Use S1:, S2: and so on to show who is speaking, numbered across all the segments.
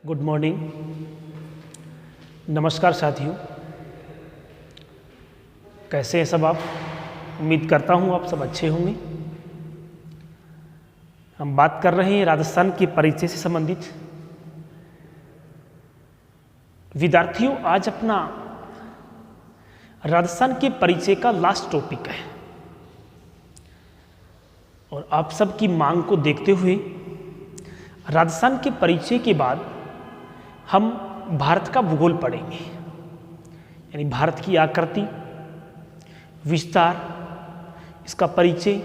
S1: Good morning. नमस्कार साथियों, कैसे हैं सब आप? उम्मीद करता हूँ आप सब अच्छे होंगे। हम बात कर रहे हैं राजस्थान के परिचय से संबंधित। विद्यार्थियों, आज अपना राजस्थान के परिचय का लास्ट टॉपिक है और आप सब की मांग को देखते हुए राजस्थान के परिचय के बाद हम भारत का भूगोल पढ़ेंगे, यानी भारत की आकृति, विस्तार, इसका परिचय,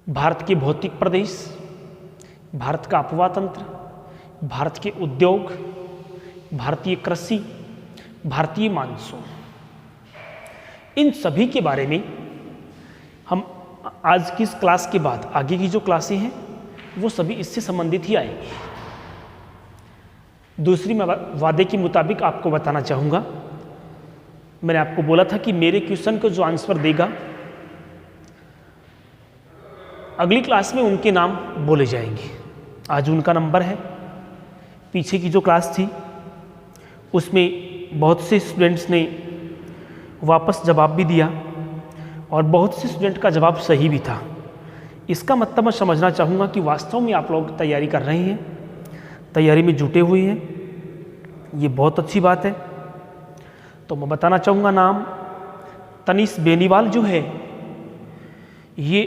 S1: भारत के भौतिक प्रदेश, भारत का अपवा तंत्र, भारत के उद्योग, भारतीय कृषि, भारतीय मानसून, इन सभी के बारे में हम आज की इस क्लास के बाद आगे की जो क्लासें हैं वो सभी इससे संबंधित ही आएंगी। दूसरी, मैं वादे के मुताबिक आपको बताना चाहूँगा, मैंने आपको बोला था कि मेरे क्वेश्चन को जो आंसर देगा अगली क्लास में उनके नाम बोले जाएंगे। आज उनका नंबर है। पीछे की जो क्लास थी उसमें बहुत से स्टूडेंट्स ने वापस जवाब भी दिया और बहुत से स्टूडेंट का जवाब सही भी था। इसका मतलब मैं समझना चाहूँगा कि वास्तव में आप लोग तैयारी कर रहे हैं, तैयारी में जुटे हुए हैं, ये बहुत अच्छी बात है। तो मैं बताना चाहूँगा, नाम तनीष बेनीवाल जो है, ये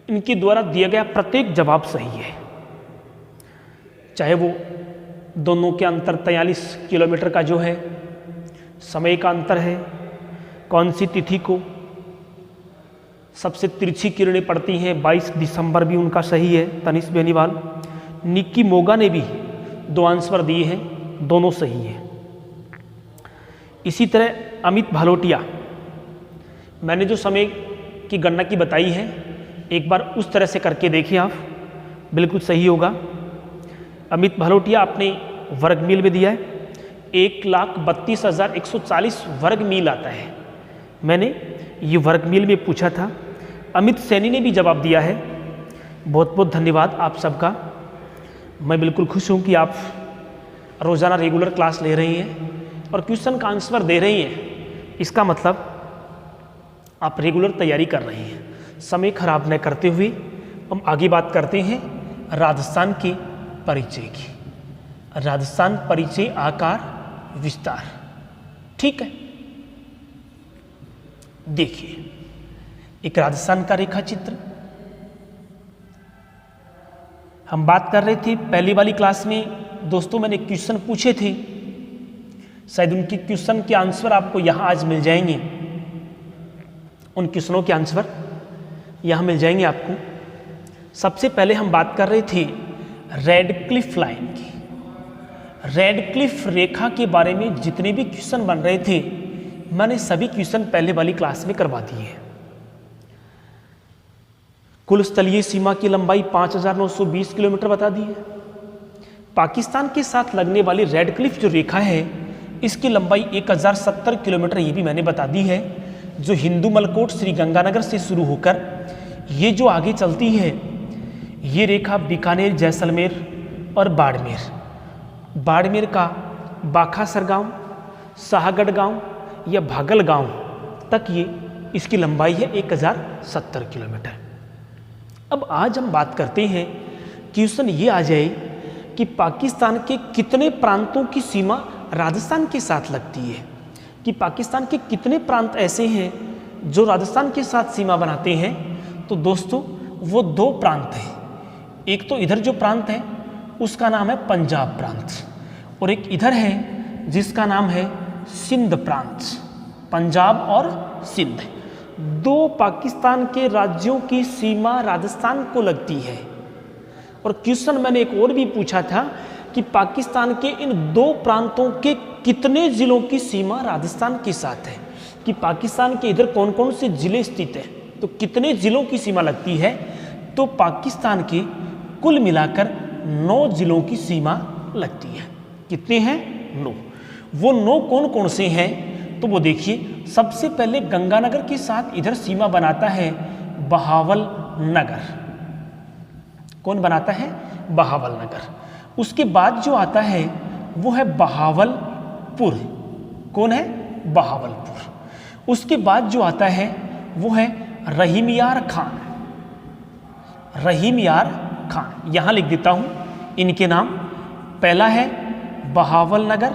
S1: इनके द्वारा दिया गया प्रत्येक जवाब सही है, चाहे वो दोनों के अंतर 43 किलोमीटर का जो है, समय का अंतर है, कौन सी तिथि को सबसे तिरछी किरणें पड़ती हैं, 22 दिसंबर भी उनका सही है, तनीष बेनीवाल। निक्की मोगा ने भी 2 आंसर दिए हैं, दोनों सही हैं। इसी तरह अमित भालोटिया, मैंने जो समय की गणना की बताई है एक बार उस तरह से करके देखिए आप, बिल्कुल सही होगा। अमित भालोटिया आपने वर्ग मील में दिया है, 1,32,140 वर्ग मील आता है। मैंने ये वर्ग मील में पूछा था। अमित सैनी ने भी जवाब दिया है। बहुत बहुत धन्यवाद आप सबका। मैं बिल्कुल खुश हूँ कि आप रोज़ाना रेगुलर क्लास ले रही हैं और क्वेश्चन का आंसर दे रही हैं। इसका मतलब आप रेगुलर तैयारी कर रही हैं। समय खराब न करते हुए हम आगे बात करते हैं राजस्थान के परिचय की। राजस्थान परिचय, आकार, विस्तार। ठीक है, देखिए एक राजस्थान का रेखा चित्र। हम बात कर रहे थे पहली वाली क्लास में दोस्तों, मैंने क्वेश्चन पूछे थे, शायद उनके क्वेश्चन के आंसर आपको यहाँ आज मिल जाएंगे। उन क्वेश्चनों के आंसर यहाँ मिल जाएंगे आपको। सबसे पहले हम बात कर रहे थे रेडक्लिफ लाइन की। रेडक्लिफ रेखा के बारे में जितने भी क्वेश्चन बन रहे थे मैंने सभी क्वेश्चन पहले वाली क्लास में करवा दिए हैं। कुल स्थलीय सीमा की लंबाई 5,920 किलोमीटर बता दी है। पाकिस्तान के साथ लगने वाली रेडक्लिफ जो रेखा है इसकी लंबाई 1,070 किलोमीटर, ये भी मैंने बता दी है, जो हिंदू मलकोट श्री गंगानगर से शुरू होकर ये जो आगे चलती है ये रेखा बीकानेर, जैसलमेर और बाड़मेर का बाखासर गांव, शाहगढ़ गांव या भागल गांव तक ये इसकी लंबाई है 1,070 किलोमीटर। अब आज हम बात करते हैं, क्वेश्चन ये आ जाए कि पाकिस्तान के कितने प्रांतों की सीमा राजस्थान के साथ लगती है, कि पाकिस्तान के कितने प्रांत ऐसे हैं जो राजस्थान के साथ सीमा बनाते हैं। तो दोस्तों वो 2 प्रांत हैं। एक तो इधर जो प्रांत है उसका नाम है पंजाब प्रांत और एक इधर है जिसका नाम है सिंध प्रांत। पंजाब और सिंध 2 पाकिस्तान के राज्यों की सीमा राजस्थान को लगती है। और क्वेश्चन मैंने एक और भी पूछा था कि पाकिस्तान के इन 2 प्रांतों के कितने जिलों की सीमा राजस्थान के साथ है, कि पाकिस्तान के इधर कौन कौन से जिले स्थित हैं, तो कितने जिलों की सीमा लगती है। तो पाकिस्तान के कुल मिलाकर 9 जिलों की सीमा लगती है। कितने हैं? 9। वो 9 कौन कौन से हैं? तो वो देखिए, सबसे पहले गंगानगर के साथ इधर सीमा बनाता है बहावल नगर। कौन बनाता है? बहावल नगर। उसके बाद जो आता है वो है बहावलपुर। कौन है? बहावलपुर। उसके बाद जो आता है वो है रहीम यार खान। रहीम यार खान, यहां लिख देता हूं इनके नाम। पहला है बहावल नगर,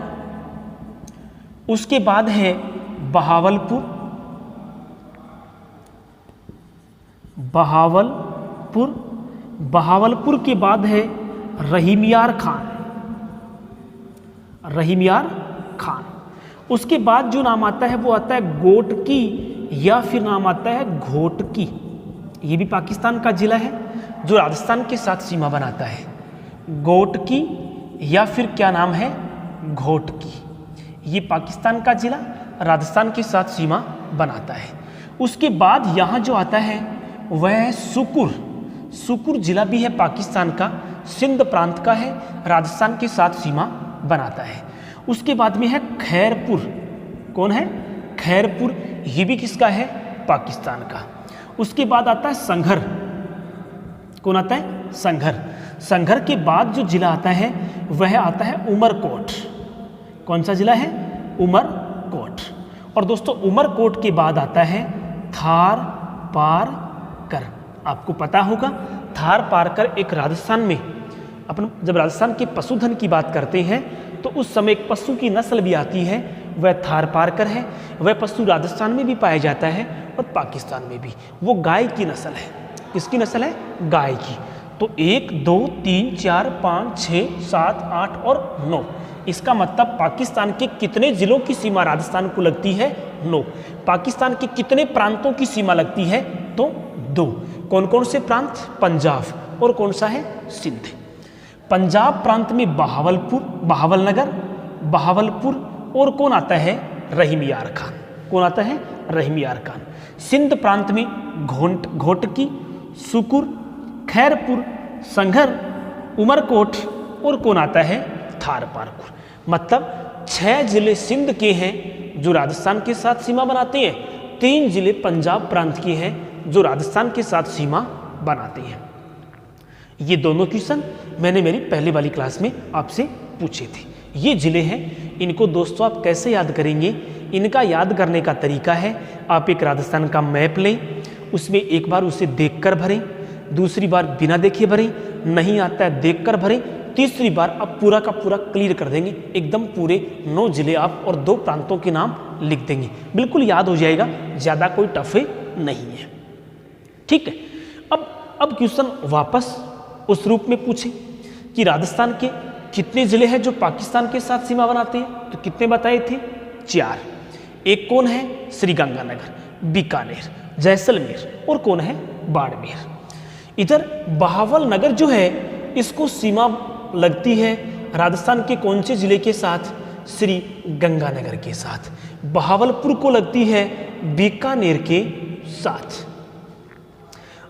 S1: उसके बाद है बहावलपुर, बहावलपुर, बहावलपुर के बाद है रहीम यार खान, रहीम यार खान। उसके बाद जो नाम आता है वो आता है गोटकी या फिर नाम आता है घोटकी। ये भी पाकिस्तान का जिला है जो राजस्थान के साथ सीमा बनाता है। गोटकी या फिर क्या नाम है? घोटकी। ये पाकिस्तान का जिला राजस्थान के साथ सीमा बनाता है। उसके बाद यहाँ जो आता है वह है सुकुर। सुकुर जिला भी है पाकिस्तान का, सिंध प्रांत का है, राजस्थान के साथ सीमा बनाता है। उसके बाद में है खैरपुर। कौन है? खैरपुर। ये भी किसका है? पाकिस्तान का। उसके बाद आता है संघर। कौन आता है? संघर। संघर के बाद जो जिला आता है वह आता है उमरकोट। कौन सा जिला है? उमरकोट। और दोस्तों उमरकोट के बाद आता है थार पारकर। आपको पता होगा थार पारकर एक राजस्थान में, अपन जब राजस्थान के पशुधन की बात करते हैं तो उस समय एक पशु की नस्ल भी आती है, वह थार पारकर है। वह पशु राजस्थान में भी पाया जाता है और पाकिस्तान में भी। वो गाय की नस्ल है। किसकी नस्ल है? गाय की। तो 1 2 3 4 5 6 7 8 और 9, इसका मतलब पाकिस्तान के कितने जिलों की सीमा राजस्थान को लगती है? 9। पाकिस्तान के कितने प्रांतों की सीमा लगती है? तो 2। कौन कौन से प्रांत? पंजाब और कौन सा है? सिंध। पंजाब प्रांत में बहावलपुर, बहावलनगर, बहावलपुर और कौन आता है? रहीम यार खान। कौन आता है? रहीम यार खान। सिंध प्रांत में घोटकी, सुकुर, खैरपुर, संघर, उमरकोट और कौन आता है? थार पारकर। मतलब 6 जिले सिंध के हैं जो राजस्थान के साथ सीमा बनाते हैं, 3 जिले पंजाब प्रांत के हैं जो राजस्थान के साथ सीमा बनाते हैं। ये दोनों क्वेश्चन मैंने मेरी पहले वाली क्लास में आपसे पूछे थे। ये जिले हैं, इनको दोस्तों आप कैसे याद करेंगे? इनका याद करने का तरीका है, आप एक राजस्थान का मैप लें, उसमें एक बार उसे देखकर भरें, दूसरी बार बिना देखे भरें, नहीं आता है देखकर भरें, तीसरी बार आप पूरा का पूरा क्लियर कर देंगे। एकदम पूरे 9 जिले आप और 2 प्रांतों के नाम लिख देंगे, बिल्कुल याद हो जाएगा, ज़्यादा कोई टफ नहीं है। ठीक है। अब क्वेश्चन वापस उस रूप में पूछे कि राजस्थान के कितने जिले हैं जो पाकिस्तान के साथ सीमा बनाते हैं? तो कितने बताए थे? 4। एक कौन है? श्रीगंगानगर, बीकानेर, जैसलमेर और कौन है? बाड़मेर। इधर बहावलनगर जो है इसको सीमा लगती है राजस्थान के कौन से जिले के साथ? श्री गंगानगर के साथ। बहावलपुर को लगती है बीकानेर के साथ।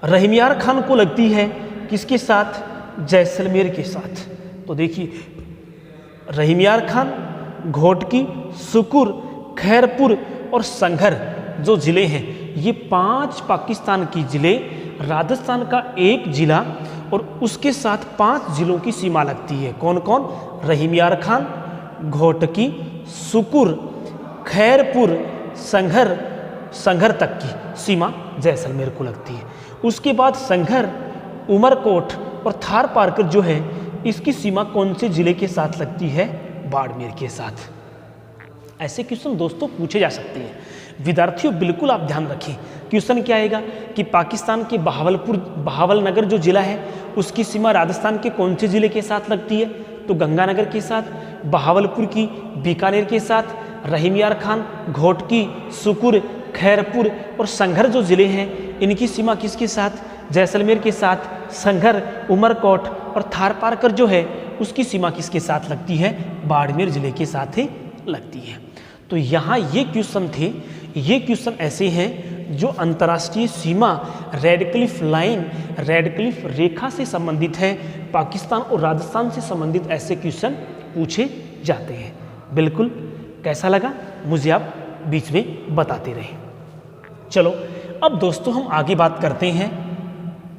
S1: रहीम यार खान को लगती है किसके साथ? जैसलमेर के साथ। तो देखिए रहीम यार खान, घोटकी, सुकुर, खैरपुर और संघर जो जिले हैं, ये 5 पाकिस्तान की जिले, राजस्थान का एक जिला और उसके साथ 5 जिलों की सीमा लगती है। कौन कौन? रहीम यार खान, घोटकी, सुकुर, खैरपुर, संघर, संघर तक की सीमा जैसलमेर को लगती है। उसके बाद संघर, उमरकोट और थार पारकर जो है इसकी सीमा कौन से जिले के साथ लगती है? बाड़मेर के साथ। ऐसे क्वेश्चन दोस्तों पूछे जा सकते हैं। विद्यार्थियों बिल्कुल आप ध्यान रखें, क्वेश्चन क्या आएगा कि पाकिस्तान के बहावलनगर जो जिला है उसकी सीमा राजस्थान के कौन से जिले के साथ लगती है? तो गंगानगर के साथ, बहावलपुर की बीकानेर के साथ, रहीम यार खान, घोटकी, सुकुर, खैरपुर और संघर जो जिले हैं इनकी सीमा किसके साथ? जैसलमेर के साथ। संघर, उमरकोट और थार पारकर जो है उसकी सीमा किसके साथ लगती है? बाड़मेर जिले के साथ ही लगती है। तो यहाँ ये क्वेश्चन थे, ये क्वेश्चन ऐसे हैं जो अंतर्राष्ट्रीय सीमा रेडक्लिफ लाइन, रेडक्लिफ रेखा से संबंधित है। पाकिस्तान और राजस्थान से संबंधित ऐसे क्वेश्चन पूछे जाते हैं। बिल्कुल कैसा लगा मुझे आप बीच में बताते रहे। चलो अब दोस्तों हम आगे बात करते हैं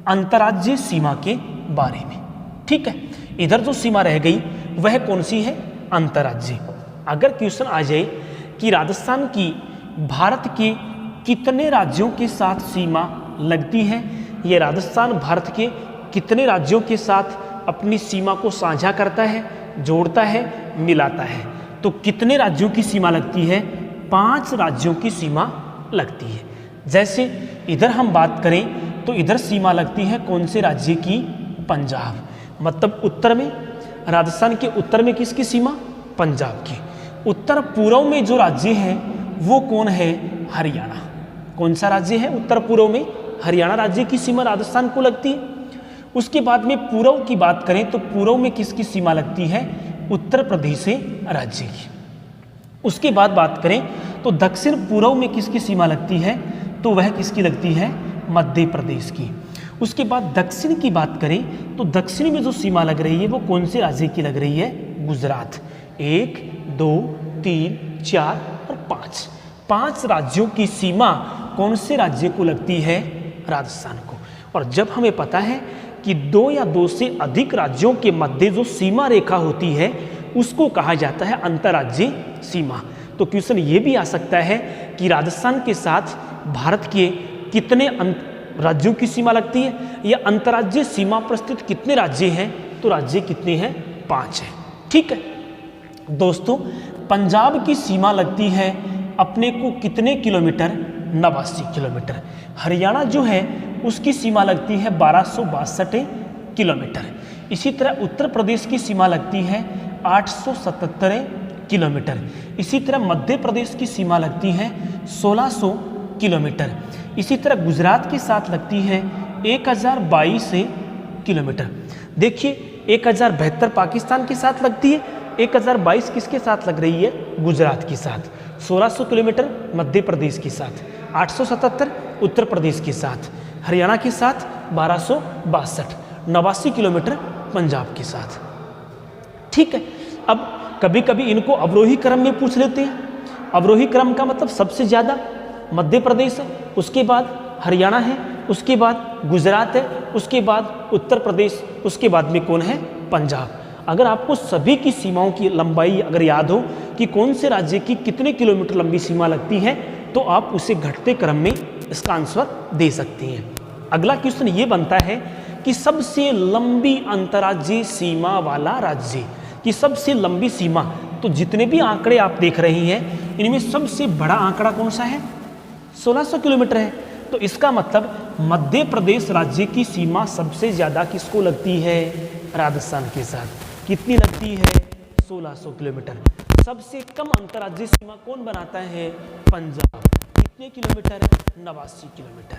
S1: अंतर्राज्यीय सीमा के बारे में। ठीक है, इधर जो सीमा रह गई वह कौन सी है? अंतर्राज्यीय। अगर क्वेश्चन आ जाए कि राजस्थान की भारत के कितने राज्यों के साथ सीमा लगती है, यह राजस्थान भारत के कितने राज्यों के साथ अपनी सीमा को साझा करता है, जोड़ता है, मिलाता है, तो कितने राज्यों की सीमा लगती है? 5 राज्यों की सीमा लगती है। जैसे इधर हम बात करें तो इधर सीमा लगती है कौन से राज्य की? पंजाब। मतलब उत्तर में, राजस्थान के उत्तर में किसकी सीमा? पंजाब की। उत्तर पूर्व में जो राज्य है वो कौन है? हरियाणा। कौन सा राज्य है उत्तर पूर्व में? हरियाणा राज्य की सीमा राजस्थान को लगती है। उसके बाद में पूर्व की बात करें तो पूर्व में किसकी सीमा लगती है? उत्तर प्रदेश राज्य की। उसके बाद बात करें तो दक्षिण पूर्व में किसकी सीमा लगती है? तो वह किसकी लगती है? मध्य प्रदेश की। उसके बाद दक्षिण की बात करें तो दक्षिण में जो सीमा लग रही है वो कौन से राज्य की लग रही है? गुजरात। 1, 2, 3, 4 और 5, 5 राज्यों की सीमा कौन से राज्य को लगती है? राजस्थान को। और जब हमें पता है कि 2 या 2 से अधिक राज्यों के मध्य जो सीमा रेखा होती है उसको कहा जाता है अंतर्राज्यीय सीमा। तो क्वेश्चन ये भी आ सकता है कि राजस्थान के साथ भारत के कितने राज्यों की सीमा लगती है, या अंतर्राज्यीय सीमा पर स्थित कितने राज्य हैं? तो राज्य कितने हैं? 5 हैं। ठीक है दोस्तों, पंजाब की सीमा लगती है अपने को कितने किलोमीटर? 89 किलोमीटर। हरियाणा जो है उसकी सीमा लगती है 1262 किलोमीटर। इसी तरह उत्तर प्रदेश की सीमा लगती है 877 किलोमीटर। इसी तरह मध्य प्रदेश की सीमा लगती है 1600 किलोमीटर। इसी तरह गुजरात के साथ लगती है 1022 किलोमीटर। देखिए 1072 पाकिस्तान के साथ लगती है, 1022 किसके साथ लग रही है? गुजरात के साथ। 1600 किलोमीटर मध्य प्रदेश के साथ, 877 उत्तर प्रदेश के साथ, हरियाणा के साथ 1262, 89 किलोमीटर पंजाब के साथ। ठीक है, अब कभी कभी इनको अवरोही क्रम में पूछ लेते हैं। अवरोही क्रम का मतलब सबसे ज़्यादा मध्य प्रदेश है, उसके बाद हरियाणा है, उसके बाद गुजरात है, उसके बाद उत्तर प्रदेश, उसके बाद में कौन है? पंजाब। अगर आपको सभी की सीमाओं की लंबाई अगर याद हो कि कौन से राज्य की कितने किलोमीटर लंबी सीमा लगती है तो आप उसे घटते क्रम में इसका आंसर दे सकते हैं। अगला क्वेश्चन ये बनता है कि सबसे लंबी अंतर्राज्यीय सीमा वाला राज्य की सबसे लंबी सीमा, तो जितने भी आंकड़े आप देख रहे हैं इनमें सबसे बड़ा आंकड़ा कौन सा है? 1600 किलोमीटर है। तो इसका मतलब मध्य प्रदेश राज्य की सीमा सबसे ज़्यादा किसको लगती है? राजस्थान के साथ। कितनी लगती है? 1600 किलोमीटर। सबसे कम अंतर्राज्यीय सीमा कौन बनाता है? पंजाब। कितने किलोमीटर? 89 किलोमीटर।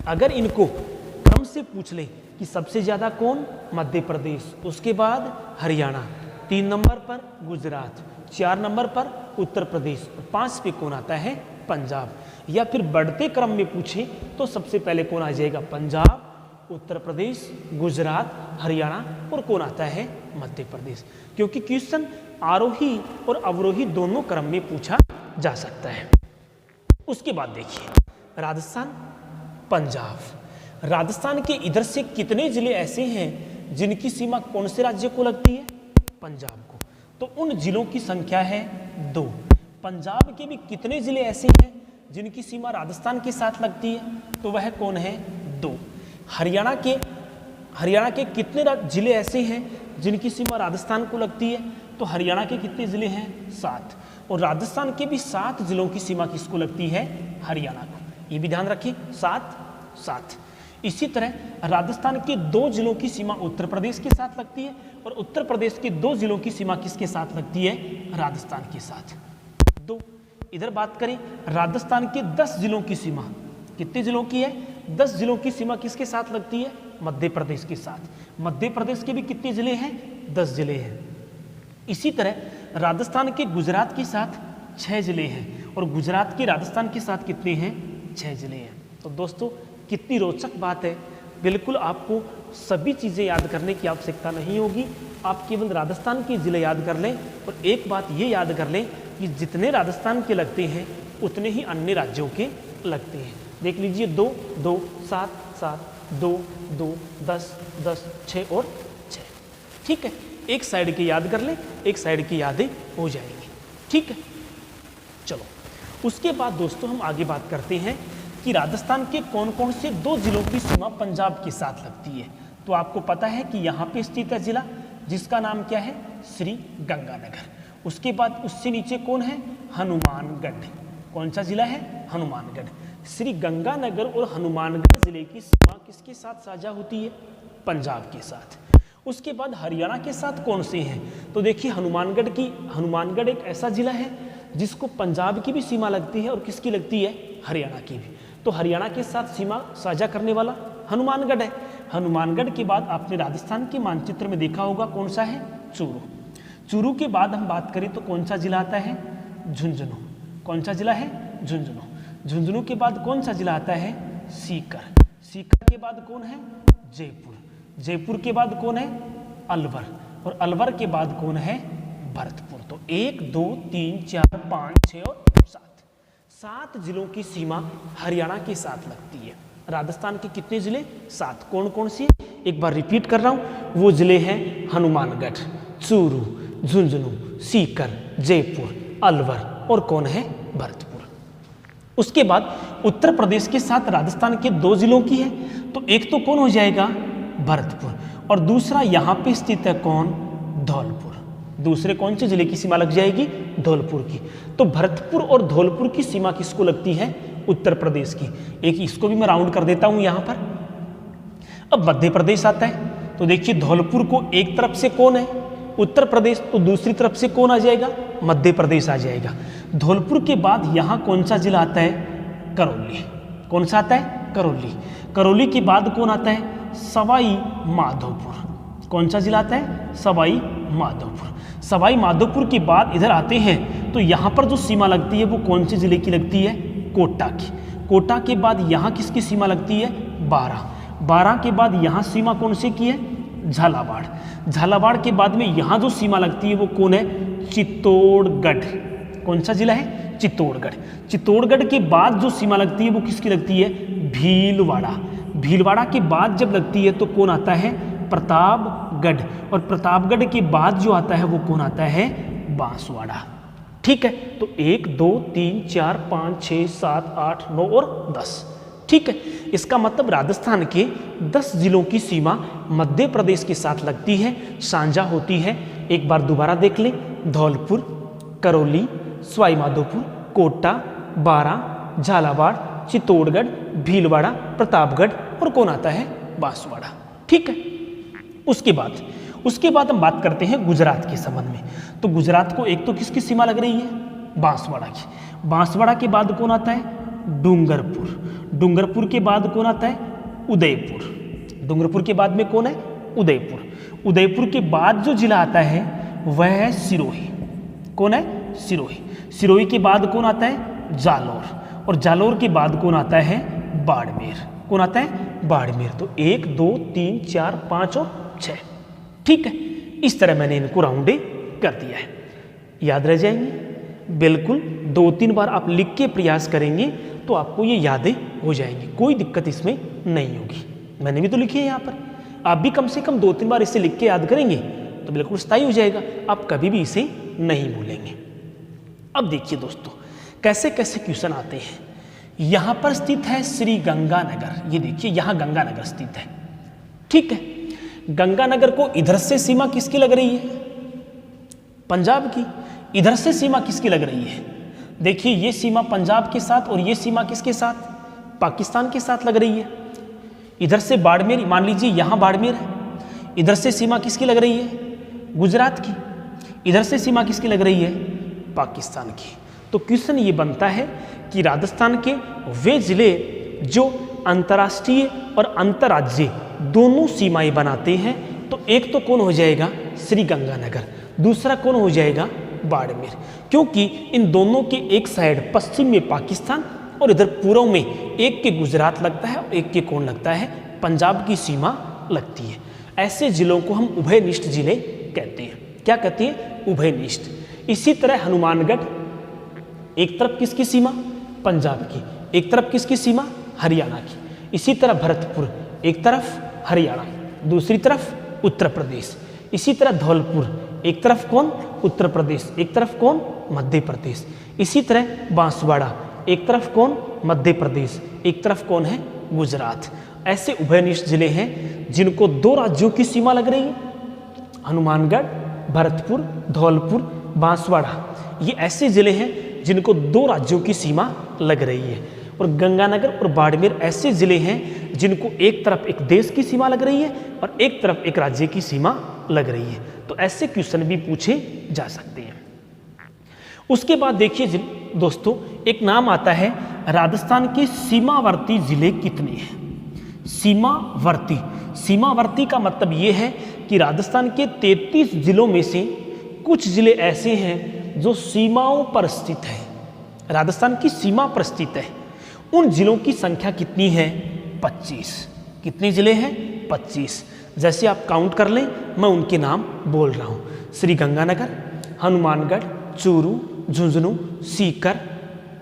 S1: अगर इनको क्रम से पूछ लें कि सबसे ज़्यादा कौन? मध्य प्रदेश, उसके बाद हरियाणा, 3 नंबर पर गुजरात, 4 नंबर पर उत्तर प्रदेश, 5 पे कौन आता है? पंजाब। या फिर बढ़ते क्रम में पूछें तो सबसे पहले कौन आ जाएगा? पंजाब, उत्तर प्रदेश, गुजरात, हरियाणा और कौन आता है? मध्य प्रदेश। क्योंकि क्वेश्चन आरोही और अवरोही दोनों क्रम में पूछा जा सकता है। उसके बाद देखिए राजस्थान, पंजाब। राजस्थान के इधर से कितने जिले ऐसे हैं जिनकी सीमा कौन से राज्य को लगती है? पंजाब को। तो उन जिलों की संख्या है 2। पंजाब के भी कितने जिले ऐसे हैं जिनकी सीमा राजस्थान के साथ लगती है? तो वह कौन है? 2। हरियाणा के कितने जिले ऐसे हैं जिनकी सीमा राजस्थान को लगती है? तो हरियाणा के कितने जिले हैं? 7। और राजस्थान के भी 7 जिलों की सीमा किसको लगती है? हरियाणा को। ये भी ध्यान रखिए, 7। इसी तरह राजस्थान के 2 जिलों की सीमा उत्तर प्रदेश के साथ लगती है और उत्तर प्रदेश के 2 जिलों की सीमा किसके साथ लगती है? राजस्थान के साथ। 2। इधर बात करें राजस्थान के 10 जिलों की सीमा, कितने जिलों की है? 10 जिलों की सीमा किसके साथ लगती है? मध्य प्रदेश के साथ। मध्य प्रदेश के भी कितने जिले हैं? 10 जिले हैं। इसी तरह राजस्थान के गुजरात के साथ 6 जिले हैं और गुजरात के राजस्थान के साथ कितने हैं? 6 जिले हैं। तो दोस्तों कितनी रोचक बात है। बिल्कुल आपको सभी चीज़ें याद करने की आवश्यकता नहीं होगी, आप केवल राजस्थान के ज़िले याद कर लें। और एक बात ये याद कर लें कि जितने राजस्थान के लगते हैं उतने ही अन्य राज्यों के लगते हैं। देख लीजिए 2, 7, 7, 2, 2, 10, 10, 6 और 6। ठीक है, एक साइड की याद कर ले, एक साइड की यादें हो जाएंगी। ठीक है, चलो उसके बाद दोस्तों हम आगे बात करते हैं कि राजस्थान के कौन कौन से 2 जिलों की सीमा पंजाब के साथ लगती है। तो आपको पता है कि यहाँ पे स्थित है जिला जिसका नाम क्या है, श्री गंगानगर। उसके बाद उससे नीचे कौन है, हनुमानगढ़। कौन सा जिला है, हनुमानगढ़। श्री गंगानगर और हनुमानगढ़ जिले की सीमा किसके साथ साझा होती है, पंजाब के साथ। उसके बाद हरियाणा के साथ कौन से हैं, तो देखिए हनुमानगढ़ एक ऐसा जिला है जिसको पंजाब की भी सीमा लगती है और किसकी लगती है, हरियाणा की भी। तो हरियाणा के साथ सीमा साझा करने वाला हनुमानगढ़ है। हनुमानगढ़ के बाद आपने राजस्थान के मानचित्र में देखा होगा कौन सा है, चूरू। चूरू के बाद हम बात करें तो कौन सा जिला आता है, झुंझुनू। कौन सा जिला है, झुंझुनू। झुंझुनू के बाद कौन सा जिला आता है, सीकर। सीकर के बाद कौन है, जयपुर। जयपुर के बाद कौन है, अलवर। और अलवर के बाद कौन है, भरतपुर। तो 1 2 3 4 5 6 और 7 जिलों की सीमा हरियाणा के साथ लगती है। राजस्थान के कितने जिले, 7। कौन कौन से, एक बार रिपीट कर रहा हूं, वो जिले हैं हनुमानगढ़, चूरू, झुंझुनू, सीकर, जयपुर, अलवर और कौन है, भरतपुर। उसके बाद उत्तर प्रदेश के साथ राजस्थान के 2 जिलों की है। तो एक तो कौन हो जाएगा, भरतपुर, और दूसरा यहां पे स्थित है कौन, धौलपुर। दूसरे कौन से जिले की सीमा लग जाएगी, धौलपुर की। तो भरतपुर और धौलपुर की सीमा किसको लगती है, उत्तर प्रदेश की। एक इसको भी मैं राउंड कर देता हूं यहां पर। अब मध्य प्रदेश आता है, तो देखिए धौलपुर को एक तरफ से कौन है, उत्तर प्रदेश, तो दूसरी तरफ से कौन आ जाएगा, मध्य प्रदेश आ जाएगा। धौलपुर के बाद यहां कौन सा जिला आता है, करौली। कौन सा आता है, करौली। करौली के बाद कौन आता है, सवाई माधोपुर। कौन सा जिला आता है, सवाई माधोपुर। सवाई माधोपुर के बाद इधर आते हैं तो यहाँ पर जो सीमा लगती है वो कौन से जिले की लगती है, कोटा की। कोटा के बाद यहाँ किसकी सीमा लगती है, बारां। बारां के बाद यहाँ सीमा कौन से की है, झालावाड़। झालावाड़ के बाद में यहाँ जो सीमा लगती है वो कौन है, चित्तौड़गढ़। कौन सा जिला है, चित्तौड़गढ़। चित्तौड़गढ़ के बाद जो सीमा लगती है वो किसकी लगती है, भीलवाड़ा। भीलवाड़ा के बाद जब लगती है तो कौन आता है, प्रतापगढ़। और प्रतापगढ़ के बाद जो आता है वो कौन आता है, बांसवाड़ा। ठीक है, तो 1 2 3 4 5 6 7 8 9 और 10। ठीक है, इसका मतलब राजस्थान के 10 जिलों की सीमा मध्य प्रदेश के साथ लगती है, साझा होती है। एक बार दोबारा देख लें, धौलपुर, करौली, सवाई माधोपुर, कोटा, बारां, झालावाड़, चित्तौड़गढ़, भीलवाड़ा, प्रतापगढ़ और कौन आता है, बांसवाड़ा। ठीक है, उसके बाद हम बात करते हैं गुजरात के संबंध में। तो गुजरात को एक तो किसकी सीमा लग रही है, बांसवाड़ा की। बांसवाड़ा के बाद कौन आता है, डूंगरपुर। डूंगरपुर के बाद कौन आता है, उदयपुर। डूंगरपुर के बाद में कौन है, उदयपुर। उदयपुर के बाद जो जिला आता है वह है सिरोही। कौन है, सिरोही। सिरोही के बाद कौन आता है, जालौर। और जालौर के बाद कौन आता है, बाड़मेर। कौन आता है, बाड़मेर। तो 1 2 3 4 5 और 6। ठीक है, इस तरह मैंने इनको राउंडे कर दिया है, याद रह जाएंगे। बिल्कुल 2-3 बार आप लिख के प्रयास करेंगे तो आपको ये यादें हो जाएंगी, कोई दिक्कत इसमें नहीं होगी। मैंने भी तो लिखी है यहाँ पर, आप भी कम से कम 2-3 बार इसे लिख के याद करेंगे तो बिल्कुल स्थायी हो जाएगा, आप कभी भी इसे नहीं भूलेंगे। अब देखिए दोस्तों, कैसे कैसे क्वेश्चन आते हैं। यहाँ पर स्थित है श्री गंगानगर, ये देखिए यहाँ गंगानगर स्थित है। ठीक है, गंगानगर को इधर से सीमा किसकी लग रही है, पंजाब की। इधर से सीमा किसकी लग रही है, देखिए ये सीमा पंजाब के साथ और ये सीमा किसके साथ, पाकिस्तान के साथ लग रही है। इधर से बाड़मेर, मान लीजिए यहाँ बाड़मेर है, इधर से सीमा किसकी लग रही है, गुजरात की। इधर से सीमा किसकी लग रही है, पाकिस्तान की। तो क्वेश्चन ये बनता है कि राजस्थान के वे जिले जो अंतर्राष्ट्रीय और अंतर्राज्यीय दोनों सीमाएं बनाते हैं, तो एक तो कौन हो जाएगा, श्री गंगानगर, दूसरा कौन हो जाएगा, बाड़मेर। क्योंकि इन दोनों के एक साइड पश्चिम में पाकिस्तान और इधर पूर्व में एक के गुजरात लगता है और एक के कौन लगता है, पंजाब की सीमा लगती है। ऐसे जिलों को हम उभयनिष्ठ जिले कहते हैं। क्या कहते हैं, उभयनिष्ठ। इसी तरह हनुमानगढ़ एक तरफ किसकी सीमा, पंजाब की, एक तरफ किसकी सीमा, हरियाणा की। इसी तरह भरतपुर एक तरफ हरियाणा, दूसरी तरफ उत्तर प्रदेश। इसी तरह धौलपुर, एक तरफ कौन, उत्तर प्रदेश, एक तरफ कौन, मध्य प्रदेश। इसी तरह बांसवाड़ा, एक तरफ कौन, मध्य प्रदेश, एक तरफ कौन है, गुजरात। ऐसे उभयनिष्ठ जिले हैं जिनको 2 राज्यों की सीमा लग रही है, हनुमानगढ़, भरतपुर, धौलपुर, बांसवाड़ा, ये ऐसे जिले हैं जिनको 2 राज्यों की सीमा लग रही है। और गंगानगर और बाड़मेर ऐसे जिले हैं जिनको एक तरफ एक देश की सीमा लग रही है और एक तरफ एक राज्य की सीमा लग रही है। तो ऐसे क्वेश्चन भी पूछे जा सकते हैं। उसके बाद देखिए दोस्तों, एक नाम आता है, राजस्थान के सीमावर्ती जिले कितने हैं। सीमावर्ती, सीमावर्ती का मतलब ये है कि राजस्थान के 33 जिलों में से कुछ जिले ऐसे हैं जो सीमाओं पर स्थित है, राजस्थान की सीमा पर स्थित है। उन जिलों की संख्या कितनी है, 25। कितने जिले हैं, 25। जैसे आप काउंट कर लें, मैं उनके नाम बोल रहा हूँ, श्री गंगानगर, हनुमानगढ़, चूरू, झुंझुनू, सीकर,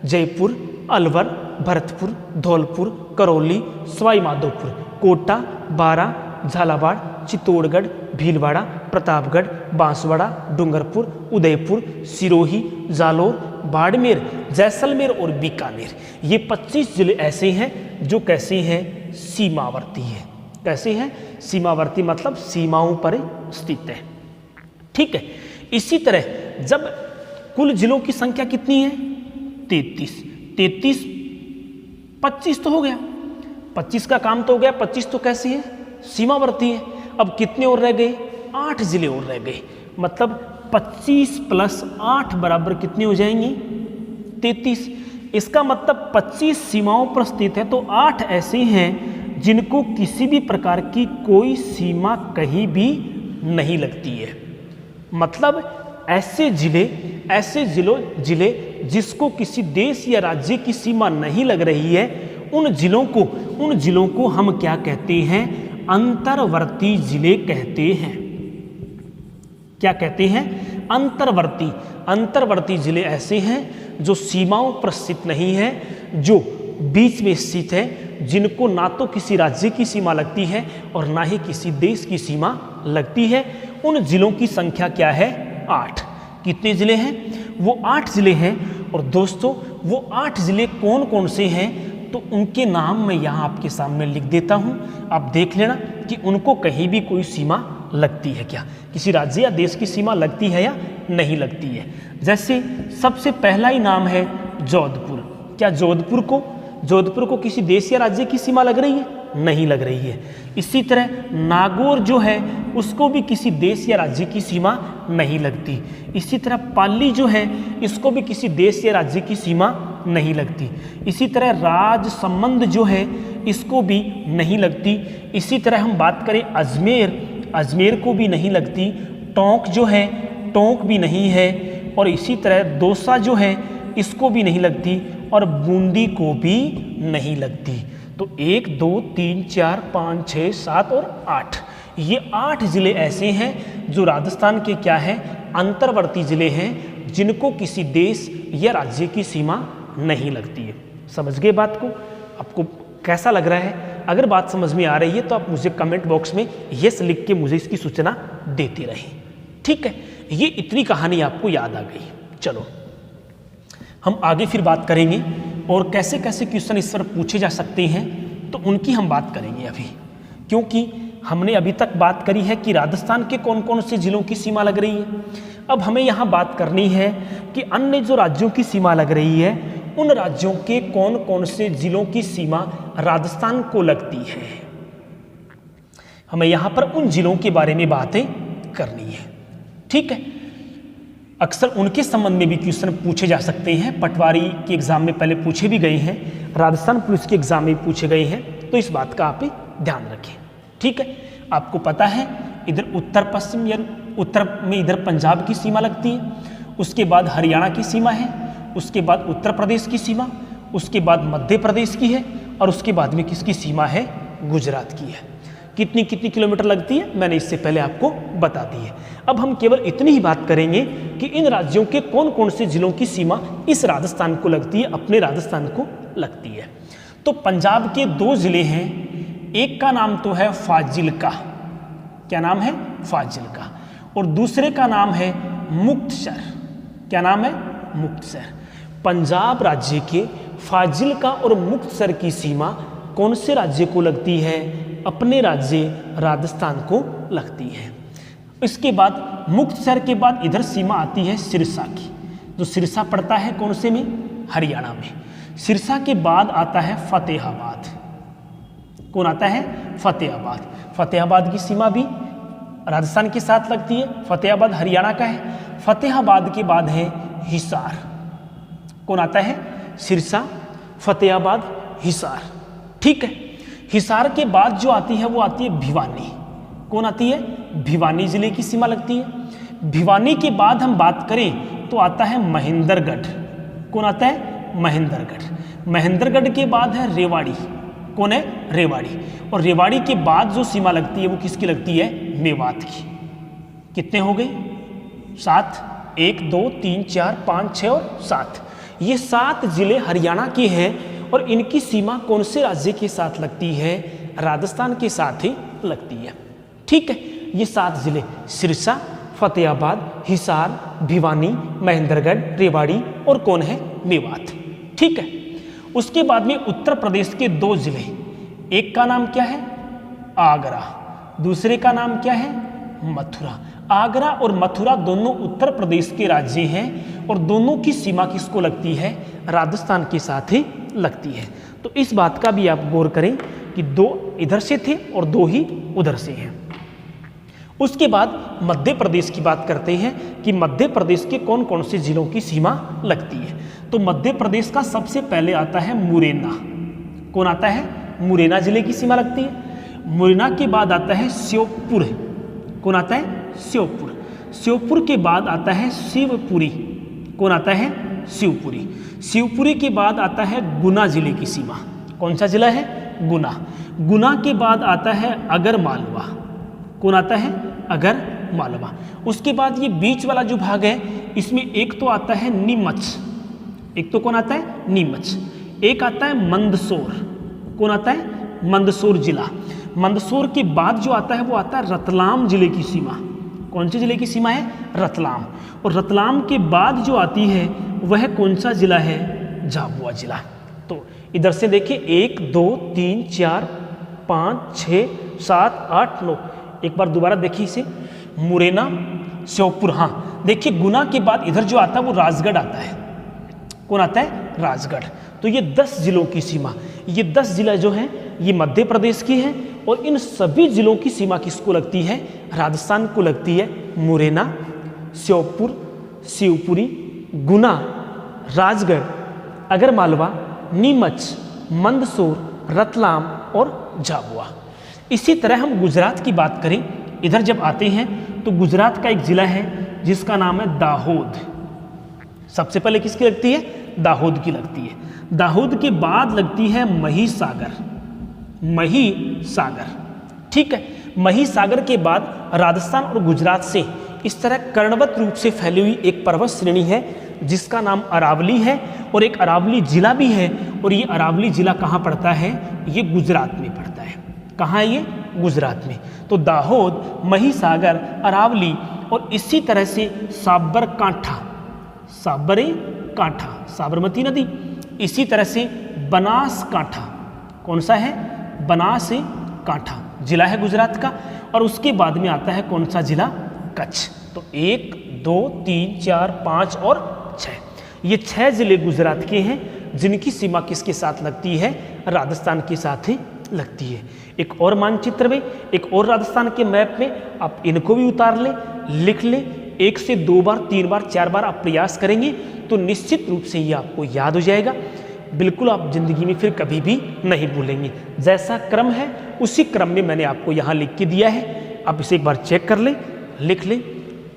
S1: जयपुर, अलवर, भरतपुर, धौलपुर, करौली, सवाई माधोपुर, कोटा, बारा, झालावाड़, चित्तौड़गढ़, भीलवाड़ा, प्रतापगढ़, बांसवाड़ा, डूंगरपुर, उदयपुर, सिरोही, जालोर, बाड़मेर, जैसलमेर और बीकानेर। ये 25 जिले ऐसे हैं जो कैसे हैं, सीमावर्ती हैं। कैसे हैं, सीमावर्ती मतलब सीमाओं पर स्थित है। ठीक है। इसी तरह जब कुल जिलों की संख्या कितनी है, 33, 25 तो हो गया, 25 का काम तो हो गया, 25 तो कैसे है, सीमावर्ती है। अब कितने और रह गए, 8 जिले और रह गए, मतलब 25 + 8 बराबर कितने हो जाएंगे, 33। इसका मतलब 25 सीमाओं पर स्थित है, तो 8 ऐसे हैं जिनको किसी भी प्रकार की कोई सीमा कहीं भी नहीं लगती है। मतलब ऐसे जिले जिसको किसी देश या राज्य की सीमा नहीं लग रही है, उन जिलों को हम क्या कहते हैं, अंतर्वर्ती जिले कहते हैं। क्या कहते हैं, अंतर्वर्ती जिले ऐसे हैं जो सीमाओं पर स्थित नहीं है, जो बीच में स्थित है, जिनको ना तो किसी राज्य की सीमा लगती है और ना ही किसी देश की सीमा लगती है। उन जिलों की संख्या क्या है, 8। कितने जिले हैं, वो 8 जिले हैं। और दोस्तों वो 8 जिले कौन कौन से हैं, तो उनके नाम मैं यहाँ आपके सामने लिख देता हूँ। आप देख लेना कि उनको कहीं भी कोई सीमा लगती है क्या, किसी राज्य या देश की सीमा लगती है या नहीं लगती है। जैसे सबसे पहला ही नाम है जोधपुर। क्या जोधपुर को किसी देश या राज्य की सीमा लग रही है, नहीं लग रही है। इसी तरह नागौर जो है उसको भी किसी देश या राज्य की सीमा नहीं लगती। इसी तरह पाली जो है इसको भी किसी देश या राज्य की सीमा नहीं लगती। इसी तरह राजसमंद जो है इसको भी नहीं लगती। इसी तरह हम बात करें अजमेर को भी नहीं लगती। टोंक जो है, टोंक भी नहीं है। और इसी तरह दौसा जो है इसको भी नहीं लगती और बूंदी को भी नहीं लगती। तो 1 2 3 4 5 6 7 और 8, ये 8 जिले ऐसे हैं जो राजस्थान के क्या हैं, अंतर्वर्ती जिले हैं, जिनको किसी देश या राज्य की सीमा नहीं लगती है। समझ गए बात को? आपको कैसा लग रहा है? अगर बात समझ में आ रही है तो आप मुझे कमेंट बॉक्स में यस लिख के मुझे इसकी सूचना देते रहें। ठीक है, ये इतनी कहानी आपको याद आ गई। चलो हम आगे फिर बात करेंगे और कैसे कैसे क्वेश्चन इस पर पूछे जा सकते हैं, तो उनकी हम बात करेंगे अभी। क्योंकि हमने अभी तक बात करी है कि राजस्थान के कौन कौन से जिलों की सीमा लग रही है। अब हमें यहाँ बात करनी है कि अन्य जो राज्यों की सीमा लग रही है, उन राज्यों के कौन कौन से जिलों की सीमा राजस्थान को लगती है। हमें यहाँ पर उन जिलों के बारे में बातें करनी है। ठीक है, अक्सर उनके संबंध में भी क्वेश्चन पूछे जा सकते हैं। पटवारी के एग्जाम में पहले पूछे भी गए हैं, राजस्थान पुलिस के एग्जाम में पूछे गए हैं, तो इस बात का आप ध्यान रखें। ठीक है, आपको पता है इधर उत्तर पश्चिम या उत्तर में इधर पंजाब की सीमा लगती है, उसके बाद हरियाणा की सीमा है, उसके बाद उत्तर प्रदेश की सीमा, उसके बाद मध्य प्रदेश की है और उसके बाद में किसकी सीमा है, गुजरात की है। कितनी कितनी किलोमीटर लगती है मैंने इससे पहले आपको बता दी है। अब हम केवल इतनी ही बात करेंगे कि इन राज्यों के कौन कौन से जिलों की सीमा इस राजस्थान को लगती है, अपने राजस्थान को लगती है। तो पंजाब के 2 जिले हैं, एक का नाम तो है फाजिल्का। क्या नाम है, फाजिल्का। और दूसरे का नाम है मुक्तसर। क्या नाम है? मुक्तसर। पंजाब राज्य के फाजिल्का और मुक्तसर की सीमा कौन से राज्य को लगती है? अपने राज्य राजस्थान को लगती है। इसके बाद मुक्तसर के बाद इधर सीमा आती है सिरसा की, जो सिरसा पड़ता है कौन से में? हरियाणा में। सिरसा के बाद आता है फतेहाबाद। कौन आता है? फतेहाबाद। फतेहाबाद की सीमा भी राजस्थान के साथ लगती है। फतेहाबाद हरियाणा का है। फतेहाबाद के बाद है हिसार। कौन आता है? सिरसा, फतेहाबाद, हिसार। ठीक है। हिसार के बाद जो आती है वो आती है भिवानी। कौन आती है? भिवानी जिले की सीमा लगती है। भिवानी के बाद हम बात करें तो आता है महेंद्रगढ़। कौन आता है? महेंद्रगढ़। महेंद्रगढ़ के बाद है रेवाड़ी। कौन है? रेवाड़ी। और रेवाड़ी के बाद जो सीमा लगती है वो किसकी लगती है? मेवात की। कितने हो गए? 7। 1 2 3 4 5 6 और 7। ये 7 जिले हरियाणा के हैं और इनकी सीमा कौन से राज्य के साथ लगती है? राजस्थान के साथ ही लगती है। ठीक है। ये 7 जिले सिरसा, फतेहाबाद, हिसार, भिवानी, महेंद्रगढ़, रेवाड़ी और कौन है? मेवात। ठीक है। उसके बाद में उत्तर प्रदेश के 2 जिले, एक का नाम क्या है? आगरा, दूसरे का नाम क्या है? मथुरा। आगरा और मथुरा दोनों उत्तर प्रदेश के राज्य हैं और दोनों की सीमा किसको लगती है? राजस्थान के साथ ही लगती है। तो इस बात का भी आप गौर करें कि 2 इधर से थे और 2 ही उधर से हैं। उसके बाद मध्य प्रदेश की बात करते हैं कि मध्य प्रदेश के कौन कौन से जिलों की सीमा लगती है। तो मध्य प्रदेश का सबसे पहले आता है मुरैना। कौन आता है? मुरैना जिले की सीमा लगती है। मुरैना के बाद आता है श्योपुर। कौन आता है? श्योपुर। श्योपुर के बाद आता है शिवपुरी। कौन आता है? शिवपुरी। शिवपुरी के बाद आता है गुना जिले की सीमा। कौन सा जिला है? गुना। गुना के बाद आता है अगर मालवा। कौन आता है? अगर मालवा। उसके बाद ये बीच वाला जो भाग है इसमें एक तो आता है नीमच। एक तो कौन आता है? नीमच। एक आता है मंदसौर। कौन आता है? मंदसौर जिला। मंदसौर के बाद जो आता है वो आता है रतलाम जिले की सीमा। कौन से जिले की सीमा है? रतलाम। और रतलाम के बाद जो आती है वह कौन सा जिला है? झाबुआ जिला। तो इधर से देखिए 1 2 3 4 5 6 7 8 9। एक बार दोबारा देखिए इसे। मुरैना, श्योपुर। हाँ देखिए गुना के बाद इधर जो आता है वो राजगढ़ आता है। कौन आता है? राजगढ़। तो ये 10 जिलों की सीमा, ये 10 जिला जो हैं ये मध्य प्रदेश की हैं और इन सभी जिलों की सीमा किसको लगती है? राजस्थान को लगती है। मुरैना, श्योपुर, शिवपुरी, गुना, राजगढ़, अगरमालवा, नीमच, मंदसौर, रतलाम और झाबुआ। इसी तरह हम गुजरात की बात करें, इधर जब आते हैं तो गुजरात का एक जिला है जिसका नाम है दाहोद। सबसे पहले किसकी लगती है? दाहोद की लगती है। दाहोद के बाद लगती है महिसागर। महिसागर। ठीक है। महिसागर के बाद राजस्थान और गुजरात से इस तरह कर्णवत रूप से फैली हुई एक पर्वत श्रेणी है जिसका नाम अरावली है और एक अरावली जिला भी है। और ये अरावली जिला कहाँ पड़ता है? ये गुजरात में पड़ता है। कहाँ है ये? गुजरात में। तो दाहोद, महिसागर, अरावली और इसी तरह से साबरकांठा, साबरकांठा साबरमती नदी, इसी तरह से बनासकांठा। कौन सा है? बनासकांठा जिला है गुजरात का। और उसके बाद में आता है कौन सा जिला? कच्छ। तो 1 2 3 4 5 और 6, ये 6 जिले गुजरात के हैं जिनकी सीमा किसके साथ लगती है? राजस्थान के साथ ही लगती है। एक और मानचित्र में, एक और राजस्थान के मैप में आप इनको भी उतार लें, लिख लें। 1 से 2 बार 3 बार 4 बार आप प्रयास करेंगे तो निश्चित रूप से ये आपको याद हो जाएगा। बिल्कुल आप जिंदगी में फिर कभी भी नहीं भूलेंगे। जैसा क्रम है उसी क्रम में मैंने आपको यहाँ लिख के दिया है। आप इसे एक बार चेक कर लें, लिख लें।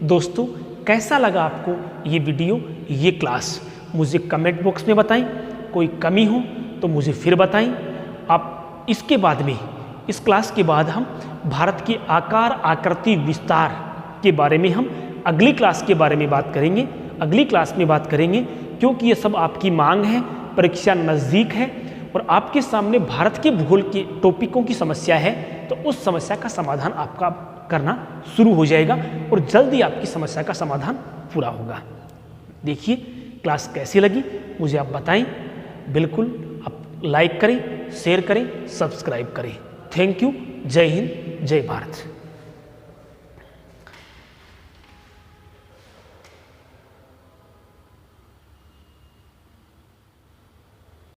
S1: दोस्तों कैसा लगा आपको ये वीडियो, ये क्लास? मुझे कमेंट बॉक्स में बताएं। कोई कमी हो तो मुझे फिर बताएं। आप इसके बाद में, इस क्लास के बाद हम भारत के आकार, आकृति, विस्तार के बारे में हम अगली क्लास के बारे में बात करेंगे। अगली क्लास में बात करेंगे क्योंकि ये सब आपकी मांग है, परीक्षा नज़दीक है और आपके सामने भारत के भूगोल के टॉपिकों की समस्या है, तो उस समस्या का समाधान आपका करना शुरू हो जाएगा और जल्दी आपकी समस्या का समाधान पूरा होगा। देखिए क्लास कैसी लगी मुझे आप बताएं। बिल्कुल आप लाइक करें, शेयर करें, सब्सक्राइब करें। Thank you. जय हिंद, जय भारत।